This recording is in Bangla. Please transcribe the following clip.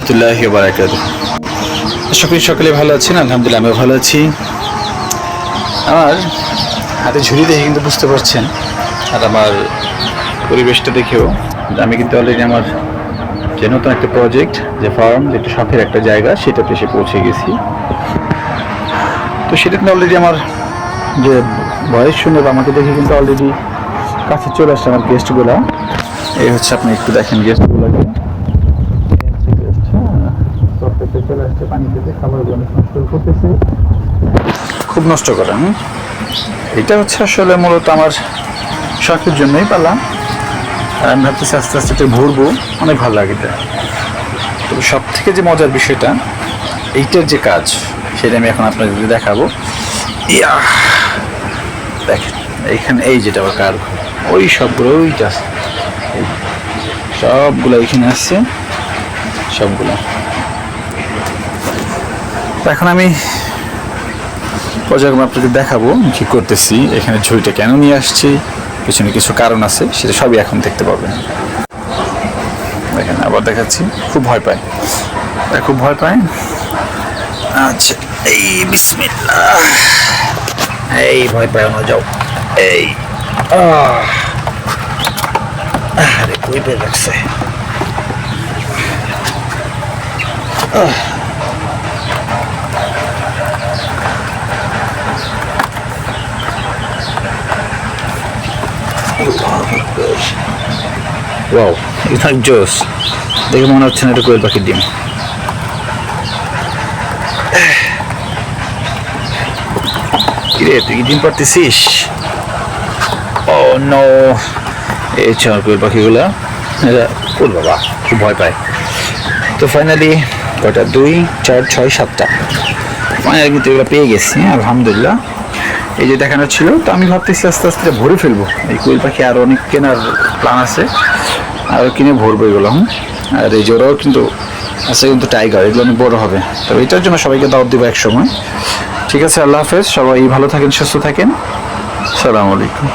রহমতুল্লাহি ওয়া বারাকাতুহু। সকলে ভালো আছেন? আলহামদুলিল্লাহ আমি ভালো আছি। আমার হাতে ঝুড়ি দেখে কিন্তু বুঝতে পারছেন, আর আমার পরিবেশটা দেখেও আমি কিন্তু অলরেডি আমার যে নতুন একটা প্রজেক্ট, যে ফার্ম, যে একটা শখের একটা জায়গা, সেটাতে এসে পৌঁছে গেছি। তো সেটা কিন্তু অলরেডি আমার যে বয়স শুনে বা আমাকে দেখে কিন্তু অলরেডি কাছে চলে আসছে আমার গেস্টগুলা। এই হচ্ছে, আপনি একটু দেখেন গেস্টগুলোকে, চলে আসছে পানি খেতে, খাবারগুলো নষ্ট করতেছে, খুব নষ্ট করে। এটা হচ্ছে আসলে মূলত আমার শখের জন্যই পালাম, আর আমি ভাবতেছি আস্তে আস্তে তো ভরবো, অনেক ভালো লাগে এটা। তবে সব থেকে যে মজার বিষয়টা, এইটার যে কাজ, সেটা আমি এখন আপনাদের দেখাবো। ইয়া দেখেন এইখানে, এই যেটা কার ওই সবগুলো, ওইটা সবগুলো এইখানে আসছে, সবগুলো। এখন আমি পর্যায়ক্রমে আপনাদের দেখাবো কি করতেছি, এখানে ঝুড়িটা কেন নিয়ে আসছি, পিছনে কিছু কারণ আছে, সেটা সবই এখন দেখতে পাবেন। দেখেন আবার দেখাচ্ছি, খুব ভয় পায়, খুব ভয় পায়। আচ্ছা, এই বিসমিল্লাহ, এই ভয় পায় না, যাও। এই আরে কই পেয়ে লাগছে। ওয়াও, এটা জোস, দেখে মনে হচ্ছে না এটা কোয়েল পাখির ডিম। কিরে, তুই কি ডিম পারতেছিস? ও নো, এই চার কোয়েল পাখিগুলা, এরা ওর বাবা খুব ভয় পায়। তো ফাইনালি কয়টা, 2, 4, 6, 7টা ফাইনালি কিন্তু এগুলো পেয়ে গেছি, আলহামদুলিল্লাহ। এই যে দেখানো ছিল, তো আমি ভাবতেছি আস্তে আস্তে ভরে ফেলবো এই কোয়েল পাখি, আরও অনেক কেনার প্ল্যান আছে, আরও কিনে ভরবো এগুলো। আর এই যে ওরাও কিন্তু আছে, কিন্তু টাইগার, এগুলো অনেক বড়ো হবে। তবে এটার জন্য সবাইকে দাওয়াত দিব এক সময়। ঠিক আছে, আল্লাহ হাফেজ, সবাই ভালো থাকেন, সুস্থ থাকেন, আসসালামু আলাইকুম।